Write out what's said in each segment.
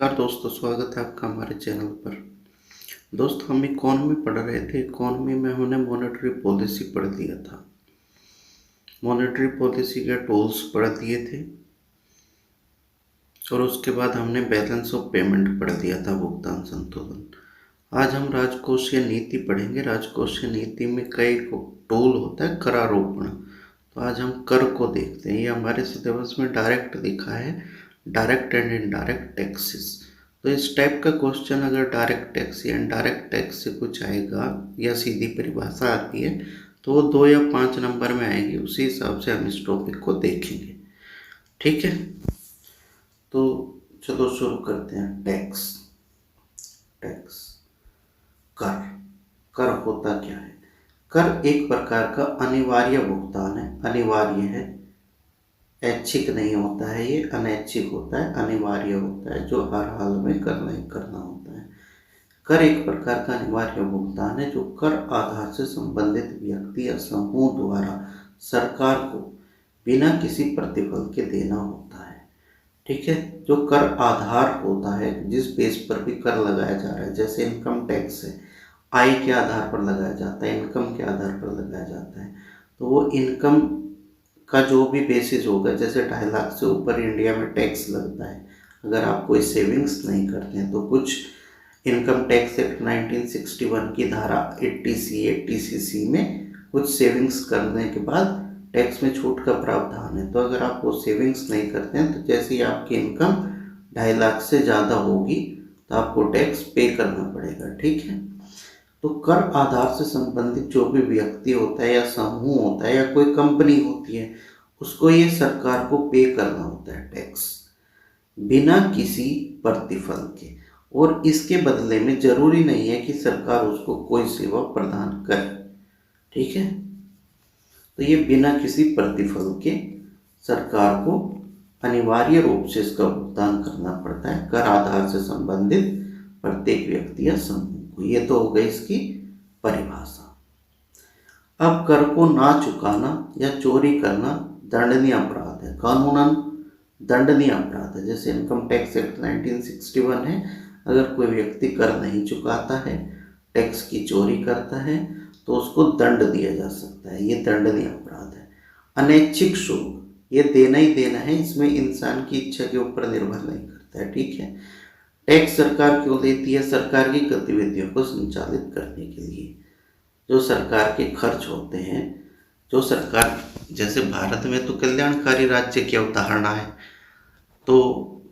नमस्कार दोस्तों, स्वागत है आपका हमारे चैनल पर। दोस्तों, हम इकोनॉमी पढ़ रहे थे। इकोनॉमी में हमने मॉनेटरी पॉलिसी पढ़ लिया था। मॉनेटरी पॉलिसी के टूल्स पढ़ दिए थे और उसके बाद हमने बैलेंस ऑफ पेमेंट पढ़ लिया था, भुगतान संतुलन। आज हम राजकोषीय नीति पढ़ेंगे। राजकोषीय नीति में कई टूल होता है, करारोपण। तो आज हम कर को देखते हैं। ये हमारे सिलेबस में डायरेक्ट लिखा है, डायरेक्ट एंड इनडायरेक्ट टैक्सेस। तो इस टाइप का क्वेश्चन अगर डायरेक्ट टैक्स या इनडायरेक्ट टैक्स से कुछ आएगा या सीधी परिभाषा आती है तो वो 2 या 5 नंबर में आएगी। उसी हिसाब से हम इस टॉपिक को देखेंगे। ठीक है, तो चलो शुरू करते हैं। टैक्स कर कर होता क्या है? कर एक प्रकार का अनिवार्य भुगतान है। अनिवार्य है, ऐच्छिक नहीं होता है। ये अनैच्छिक होता है, अनिवार्य होता है, जो हर हाल में करना ही करना होता है। कर एक प्रकार का अनिवार्य भुगतान है जो कर आधार से संबंधित व्यक्ति या समूह द्वारा सरकार को बिना किसी प्रतिफल के देना होता है। ठीक है, जो कर आधार होता है, जिस बेस पर भी कर लगाया जा रहा है, जैसे इनकम टैक्स है, आय के आधार पर लगाया जाता है, इनकम के आधार पर लगाया जाता है। तो वो इनकम का जो भी बेसिस होगा, जैसे 2.5 लाख से ऊपर इंडिया में टैक्स लगता है। अगर आप कोई सेविंग्स नहीं करते हैं तो कुछ इनकम टैक्स एक्ट 1961 की धारा 80C में कुछ सेविंग्स करने के बाद टैक्स में छूट का प्रावधान है। तो अगर आप वो सेविंग्स नहीं करते हैं तो जैसे ही आपकी इनकम 2.5 लाख से ज़्यादा होगी तो आपको टैक्स पे करना पड़ेगा। ठीक है, तो कर आधार से संबंधित जो भी व्यक्ति होता है या समूह होता है या कोई कंपनी होती है, उसको ये सरकार को पे करना होता है टैक्स, बिना किसी प्रतिफल के। और इसके बदले में जरूरी नहीं है कि सरकार उसको कोई सेवा प्रदान करे। ठीक है, तो ये बिना किसी प्रतिफल के सरकार को अनिवार्य रूप से इसका भुगतान करना पड़ता है, कर आधार से संबंधित प्रत्येक व्यक्ति या समूह को। ये तो हो गई इसकी परिभाषा। अब कर को ना चुकाना या चोरी करना दंडनीय अपराध है, कानूनन दंडनीय अपराध है। जैसे इनकम टैक्स एक्ट 1961 है, अगर कोई व्यक्ति कर नहीं चुकाता है, टैक्स की चोरी करता है, तो उसको दंड दिया जा सकता है। ये दंडनीय अपराध है। अनैच्छिक शुल्क, ये देना ही देना है, इसमें इंसान की इच्छा के ऊपर निर्भर नहीं करता है। ठीक है, टैक्स सरकार क्यों देती है? सरकार की गतिविधियों को संचालित करने के लिए। जो सरकार के खर्च होते हैं, जो सरकार, जैसे भारत में तो कल्याणकारी राज्य की अवधारणा है, तो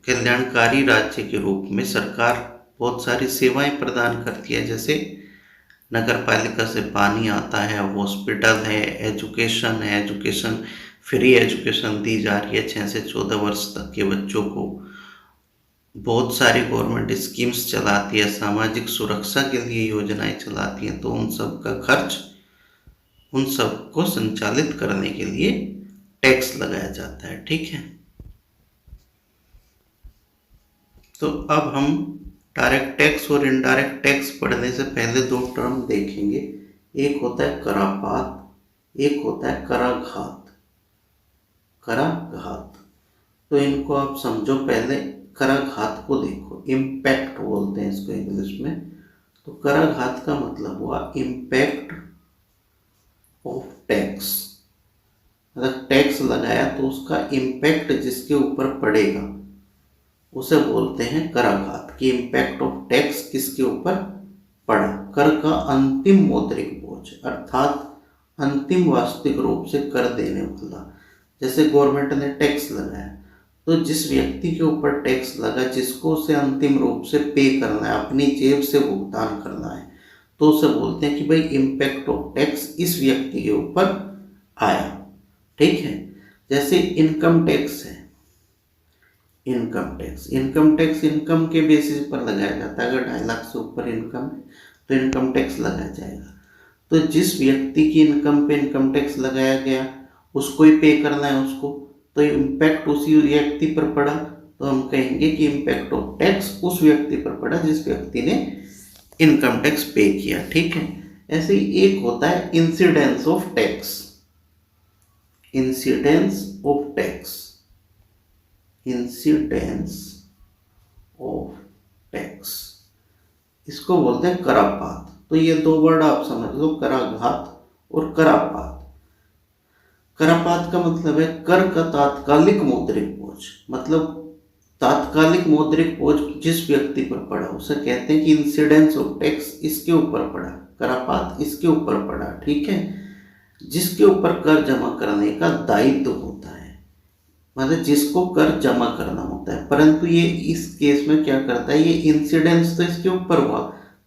कल्याणकारी राज्य के रूप में सरकार बहुत सारी सेवाएं प्रदान करती है। जैसे नगर पालिका से पानी आता है, हॉस्पिटल है, एजुकेशन है, एजुकेशन फ्री एजुकेशन दी जा रही है 6 से 14 वर्ष तक के बच्चों को। बहुत सारी गवर्नमेंट स्कीम्स चलाती है, सामाजिक सुरक्षा के लिए योजनाएं चलाती हैं। तो उन सब का खर्च, उन सब को संचालित करने के लिए टैक्स लगाया जाता है। ठीक है, तो अब हम डायरेक्ट टैक्स और इनडायरेक्ट टैक्स पढ़ने से पहले 2 टर्म देखेंगे। एक होता है करापात, एक होता है कराघात। कराघात, तो इनको आप समझो। पहले कराघात को देखो, इम्पैक्ट बोलते हैं इसको इंग्लिश में। तो कराघात का मतलब हुआ इम्पैक्ट ऑफ टैक्स। अगर टैक्स लगाया तो उसका इम्पैक्ट जिसके ऊपर पड़ेगा उसे बोलते हैं कराघात, कि इम्पैक्ट ऑफ टैक्स किसके ऊपर पड़ा। कर का अंतिम मौद्रिक बोझ, अर्थात अंतिम वास्तविक रूप से कर देने वाला। जैसे गवर्नमेंट ने टैक्स लगाया, तो जिस व्यक्ति के ऊपर टैक्स लगा, जिसको उसे अंतिम रूप से पे करना है, अपनी जेब से भुगतान करना है, तो उसे बोलते हैं कि भाई इम्पैक्ट ऑफ टैक्स इस व्यक्ति के ऊपर आया। ठीक है, जैसे इनकम टैक्स है। इनकम टैक्स इनकम के बेसिस पर लगाया जाता है। अगर 2.5 लाख से ऊपर इनकम है तो इनकम टैक्स लगाया जाएगा। तो जिस व्यक्ति की इनकम पे इनकम टैक्स लगाया गया, उसको ही पे करना है उसको, तो इम्पैक्ट उसी व्यक्ति पर पड़ा। तो हम कहेंगे कि इम्पैक्ट ऑफ टैक्स उस व्यक्ति पर पड़ा जिस व्यक्ति ने इनकम टैक्स पे किया। ठीक है, ऐसे ही एक होता है incidence of tax. Incidence of tax, incidence of इसको बोलते हैं करापात। तो ये दो वर्ड आप समझ लो, कराघात और करापात। करापात का मतलब है कर का तात्कालिक मौद्रिक बोझ, मतलब तात्कालिक मौद्रिक बोझ जिस व्यक्ति पर पड़ा उसे कहते हैं कि इंसिडेंस ऑफ टैक्स इसके ऊपर पड़ा, करापात इसके ऊपर पड़ा, ठीक है। जिसके ऊपर कर जमा करने का दायित्व होता है, मतलब जिसको कर जमा करना होता है, परंतु ये इस केस में क्या करता है, ये इंसिडेंस तो इसके ऊपर हुआ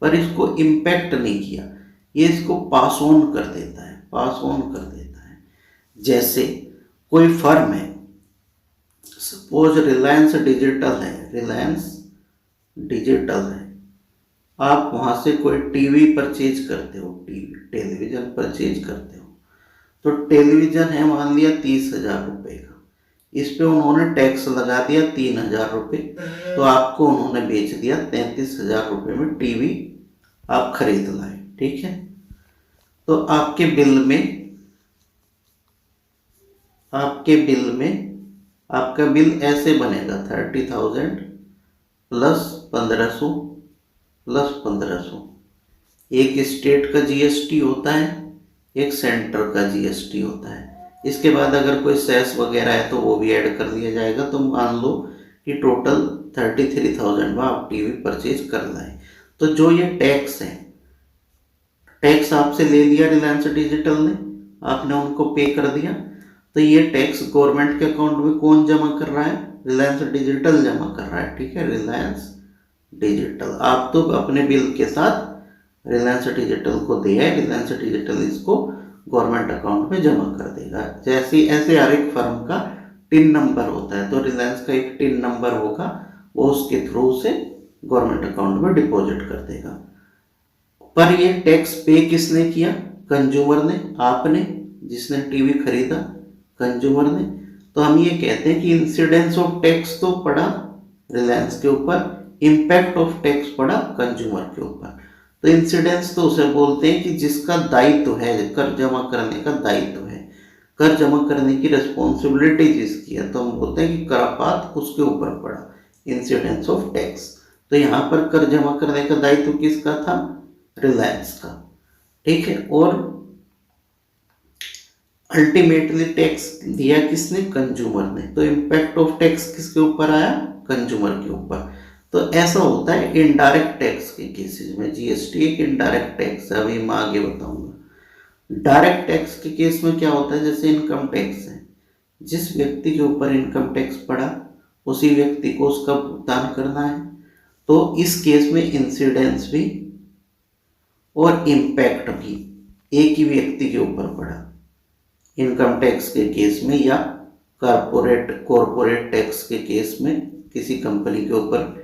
पर इसको इम्पैक्ट नहीं किया, ये इसको पास ऑन कर देता है, पास ऑन कर देता है। जैसे कोई फर्म है, सपोज रिलायंस डिजिटल है, रिलायंस डिजिटल है, आप वहां से कोई टीवी परचेज करते हो, टीवी टेलीविजन परचेज करते हो, तो टेलीविजन है मान लिया 30,000 रुपये का, इस पे उन्होंने टैक्स लगा दिया 3,000 रुपये, तो आपको उन्होंने बेच दिया 33,000 रुपये में टीवी आप खरीद लाए, ठीक है। तो आपके बिल में आपका बिल ऐसे बनेगा 30,000 प्लस 1,500 प्लस 1,500। एक स्टेट का जीएसटी होता है, एक सेंटर का जीएसटी होता है, इसके बाद अगर कोई सेस वगैरह है तो वो भी ऐड कर दिया जाएगा। तो मान लो कि टोटल 33,000 में आप टीवी परचेज कर लाए। तो जो ये टैक्स है, टैक्स आपसे ले लिया रिलायंस डिजिटल ने, आपने उनको पे कर दिया, तो ये टैक्स गवर्नमेंट के अकाउंट में कौन जमा कर रहा है, रिलायंस डिजिटल जमा कर रहा है, ठीक है, रिलायंस डिजिटल। आप तो अपने बिल के साथ रिलायंस डिजिटल को दिया है, रिलायंस डिजिटल इसको गवर्नमेंट अकाउंट में जमा कर देगा। जैसे ऐसे हर एक फर्म का टिन नंबर होता है, तो रिलायंस का एक टिन नंबर होगा, वो उसके थ्रू से गवर्नमेंट अकाउंट में डिपॉजिट कर देगा। पर ये टैक्स पे किसने किया, कंज्यूमर ने, आपने, जिसने टीवी खरीदा कंज्यूमर ने। तो हम ये कहते हैं कि इंसिडेंस ऑफ टैक्स तो पड़ा रिलायंस के ऊपर, इम्पैक्ट ऑफ टैक्स पड़ा कंज्यूमर के ऊपर। तो इंसिडेंस तो उसे बोलते हैं कि जिसका दायित्व है, कर जमा करने का दायित्व है, कर जमा करने की रिस्पॉन्सिबिलिटी जिसकी है, तो हम बोलते हैं कि करापात उसके ऊपर पड़ा, इंसिडेंस ऑफ टैक्स। तो यहाँ पर कर जमा करने का दायित्व किसका था, रिलायंस का, ठीक है। और अल्टीमेटली टैक्स दिया किसने, कंज्यूमर ने। तो इम्पैक्ट ऑफ टैक्स किसके ऊपर आया, कंज्यूमर के ऊपर। तो ऐसा होता है इनडायरेक्ट टैक्स के केसेस में। जीएसटी एक इनडायरेक्ट टैक्स है, अभी मैं आगे बताऊंगा। डायरेक्ट टैक्स के केस में क्या होता है, जैसे इनकम टैक्स है, जिस व्यक्ति के ऊपर इनकम टैक्स पड़ा उसी व्यक्ति को उसका भुगतान करना है। तो इस केस में इंसिडेंस भी और इम्पैक्ट भी एक ही व्यक्ति के ऊपर पड़ा, इनकम टैक्स के केस में या कॉरपोरेट टैक्स के केस में किसी कंपनी के ऊपर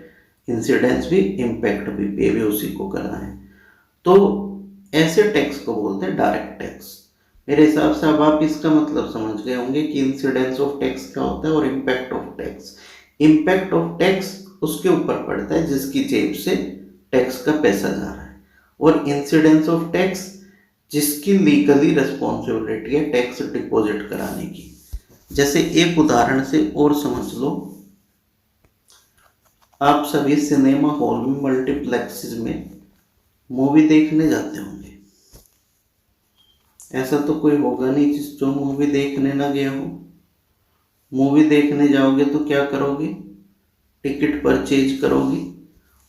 इंसिडेंस भी, इम्पैक्ट भी, पे भी उसी को करना है। तो ऐसे टैक्स को बोलते हैं डायरेक्ट टैक्स। मेरे हिसाब से अब आप इसका मतलब समझ गए होंगे कि इंसिडेंस ऑफ टैक्स क्या होता है और impact of tax. Impact of tax उसके ऊपर पड़ता है जिसकी जेब से टैक्स का पैसा जा रहा है, और इंसिडेंस ऑफ टैक्स जिसकी लीगली रिस्पॉन्सिबिलिटी है टैक्स डिपॉजिट कराने की। जैसे एक उदाहरण से और समझ लो, आप सभी सिनेमा हॉल में, मल्टीप्लेक्सेस में मूवी देखने जाते होंगे। ऐसा तो कोई होगा नहीं जो मूवी देखने ना गया हो। मूवी देखने जाओगे तो क्या करोगे, टिकट परचेज करोगे।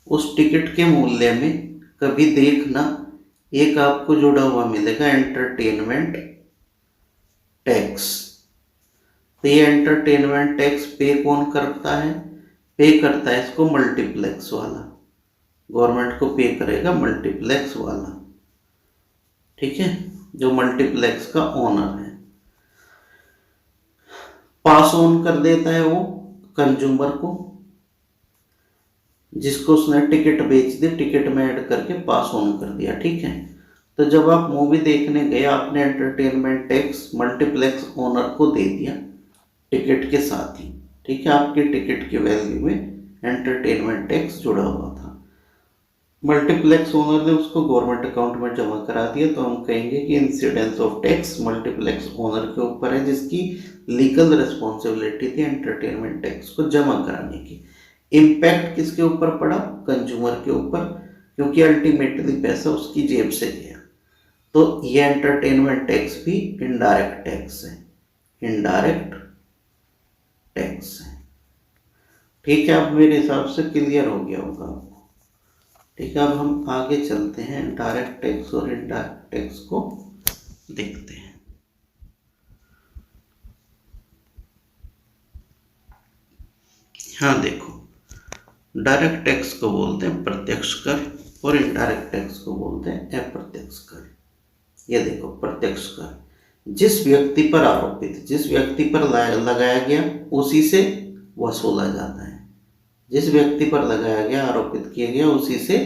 उस टिकट के मूल्य में कभी देखना एक आपको जुड़ा हुआ मिलेगा एंटरटेनमेंट टैक्स। तो ये एंटरटेनमेंट टैक्स पे कौन करता है, पे करता है इसको मल्टीप्लेक्स वाला, गवर्नमेंट को पे करेगा मल्टीप्लेक्स वाला, ठीक है, जो मल्टीप्लेक्स का ओनर है। पास ऑन कर देता है वो कंज्यूमर को, जिसको उसने टिकट बेच दी, टिकट में ऐड करके पास ऑन कर दिया, ठीक है। तो जब आप मूवी देखने गए, आपने एंटरटेनमेंट टैक्स मल्टीप्लेक्स ओनर को दे दिया टिकट के साथ ही, ठीक है। आपके टिकट की वैल्यू में एंटरटेनमेंट टैक्स जुड़ा हुआ था, मल्टीप्लेक्स ओनर ने उसको गवर्नमेंट अकाउंट में जमा करा दिया। तो हम कहेंगे कि incidence of tax multiplex owner के ऊपर है, जिसकी लीगल रिस्पॉन्सिबिलिटी थी एंटरटेनमेंट टैक्स को जमा कराने की। इम्पैक्ट किसके ऊपर पड़ा, कंज्यूमर के ऊपर, क्योंकि अल्टीमेटली पैसा उसकी जेब से गया। तो ये एंटरटेनमेंट टैक्स भी इनडायरेक्ट टैक्स है, इनडायरेक्ट टैक्स है। ठीक है, अब मेरे हिसाब से क्लियर हो गया होगा आपको। ठीक है, अब हम आगे चलते हैं, डायरेक्ट टैक्स और इनडायरेक्ट टैक्स को देखते हैं। हाँ देखो, डायरेक्ट टैक्स को बोलते हैं प्रत्यक्ष कर और इनडायरेक्ट टैक्स को बोलते हैं अप्रत्यक्ष कर। ये देखो, प्रत्यक्ष कर जिस व्यक्ति पर आरोपित, जिस व्यक्ति पर लगाया गया उसी से वसूला जाता है। जिस व्यक्ति पर लगाया गया, आरोपित किया गया, उसी से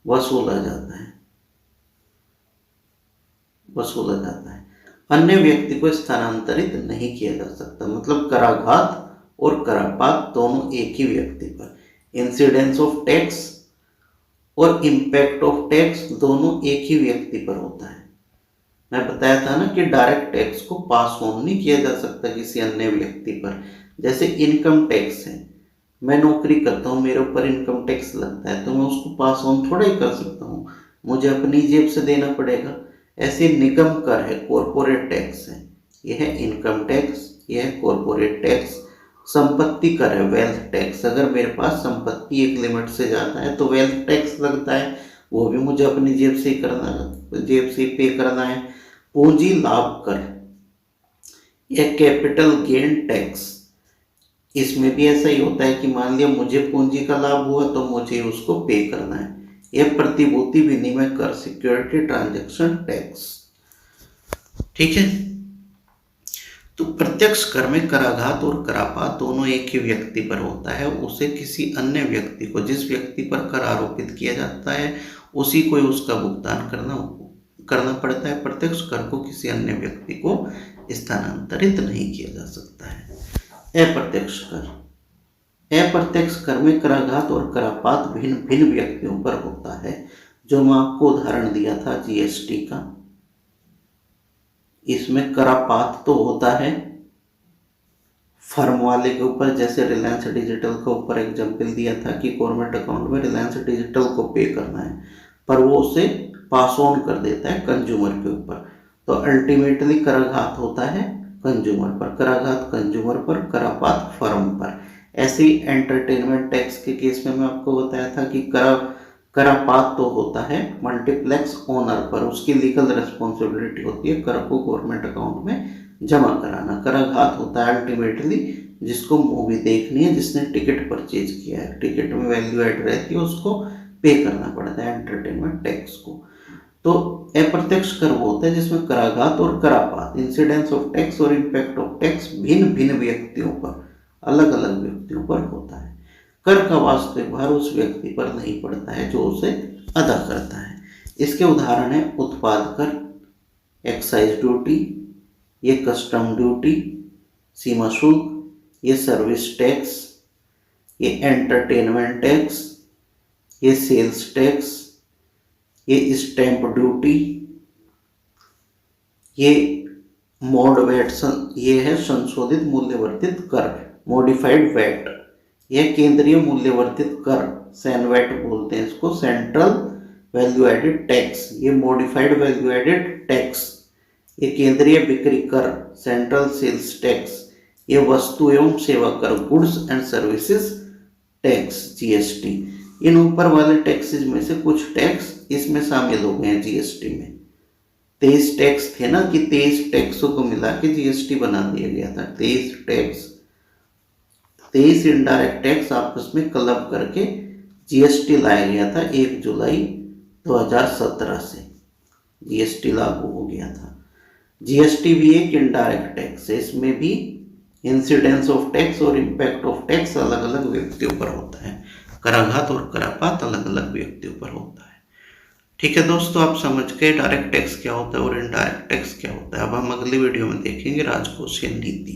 वसूला जाता है, वसूला जाता है। अन्य व्यक्ति को स्थानांतरित नहीं किया जा सकता। मतलब कराघात और करापात दोनों एक ही व्यक्ति पर, इंसिडेंस ऑफ टैक्स और इम्पैक्ट ऑफ टैक्स दोनों एक ही व्यक्ति पर होता है। मैं बताया था ना कि डायरेक्ट टैक्स को पास ऑन नहीं किया जा सकता किसी अन्य व्यक्ति पर। जैसे इनकम टैक्स है, मैं नौकरी करता हूँ, मेरे ऊपर इनकम टैक्स लगता है, तो मैं उसको पास ऑन थोड़ा ही कर सकता हूँ, मुझे अपनी जेब से देना पड़ेगा। ऐसे निगम कर है, कॉरपोरेट टैक्स है, यह है इनकम टैक्स, यह है कॉरपोरेट टैक्स। संपत्ति कर है, वेल्थ टैक्स। अगर मेरे पास संपत्ति एक लिमिट से ज़्यादा है तो वेल्थ टैक्स लगता है, वो भी मुझे अपनी जेब से ही करना, जेब से पे करना है। पूंजी लाभ कर, यह कैपिटल गेन टैक्स। इसमें भी ऐसा ही होता है कि मान लिया मुझे पूंजी का लाभ हुआ तो मुझे उसको पे करना है। यह प्रतिभूति विनिमय कर, सिक्योरिटी ट्रांजैक्शन टैक्स। ठीक है, तो प्रत्यक्ष कर में कराघात और करापात दोनों एक ही व्यक्ति पर होता है। उसे किसी अन्य व्यक्ति को, जिस व्यक्ति पर कर आरोपित किया जाता है उसी को उसका भुगतान करना पड़ता है। प्रत्यक्ष कर को किसी अन्य व्यक्ति को स्थानांतरित नहीं किया जा सकता है। अप्रत्यक्ष कर, अप्रत्यक्ष कर में कराघात और करापात भिन्न भिन्न व्यक्तियों पर होता है। जो मैं आपको उदाहरण दिया था जीएसटी का, इसमें करापात तो होता है फर्म वाले के ऊपर, जैसे रिलायंस डिजिटल के ऊपर एग्जाम्पल दिया था कि गवर्नमेंट अकाउंट में रिलायंस डिजिटल को पे करना है, पर वो उसे पास ऑन कर देता है कंज्यूमर के ऊपर, तो अल्टीमेटली कराघात होता है कंज्यूमर पर, कराघात कंज्यूमर पर, करापात फर्म पर। ऐसे ही एंटरटेनमेंट टैक्स के केस में मैं आपको बताया था कि करापात तो होता है मल्टीप्लेक्स ओनर पर, उसकी लीगल रिस्पॉन्सिबिलिटी होती है कर को गवर्नमेंट अकाउंट में जमा कराना। कराघात होता है अल्टीमेटली जिसको मूवी देखनी है, जिसने टिकट परचेज किया है, टिकट में वैल्यू ऐड रहती है, उसको पे करना पड़ता है एंटरटेनमेंट टैक्स को। तो अप्रत्यक्ष कर वो होता है जिसमें कराघात और करापात, इंसिडेंस ऑफ टैक्स और इम्पैक्ट ऑफ टैक्स भिन्न भिन्न व्यक्तियों पर, अलग अलग व्यक्तियों पर होता है। कर का वास्तविक भार उस व्यक्ति पर नहीं पड़ता है जो उसे अदा करता है। इसके उदाहरण है उत्पाद कर, एक्साइज ड्यूटी, ये कस्टम ड्यूटी, सीमा शुल्क, ये सर्विस टैक्स, ये एंटरटेनमेंट टैक्स, ये सेल्स टैक्स, ये स्टैंप ड्यूटी, ये मोड वैट, ये है संशोधित मूल्यवर्धित कर, मॉडिफाइड वैट, यह केंद्रीय मूल्यवर्धित कर, सैनवैट बोलते हैं इसको, सेंट्रल वैल्यू एडेड टैक्स, ये मॉडिफाइड वैल्यू एडेड टैक्स, ये केंद्रीय बिक्री कर, सेंट्रल सेल्स टैक्स, ये वस्तु एवं सेवा कर, goods and services tax, GST. इन ऊपर वाले टैक्सेस में से कुछ टैक्स इसमें शामिल हो गए हैं जीएसटी में। 23 टैक्स थे ना, कि 23 टैक्सों को मिला के जीएसटी बना दिया गया था। 23 टैक्स, 23 इनडायरेक्ट टैक्स आपस में क्लब करके जीएसटी लाया गया था। 1 जुलाई 2017 से जीएसटी लागू हो गया था। जीएसटी भी एक इनडायरेक्ट टैक्स है, इसमें भी इंसिडेंस ऑफ टैक्स और इम्पैक्ट ऑफ टैक्स अलग अलग व्यक्तियों पर होता है। कराघात और करापात अलग अलग व्यक्तियों पर होता है। ठीक है दोस्तों, आप समझ गए डायरेक्ट टैक्स क्या होता है और इनडायरेक्ट टैक्स क्या होता है। अब हम अगली वीडियो में देखेंगे राजकोषीय नीति।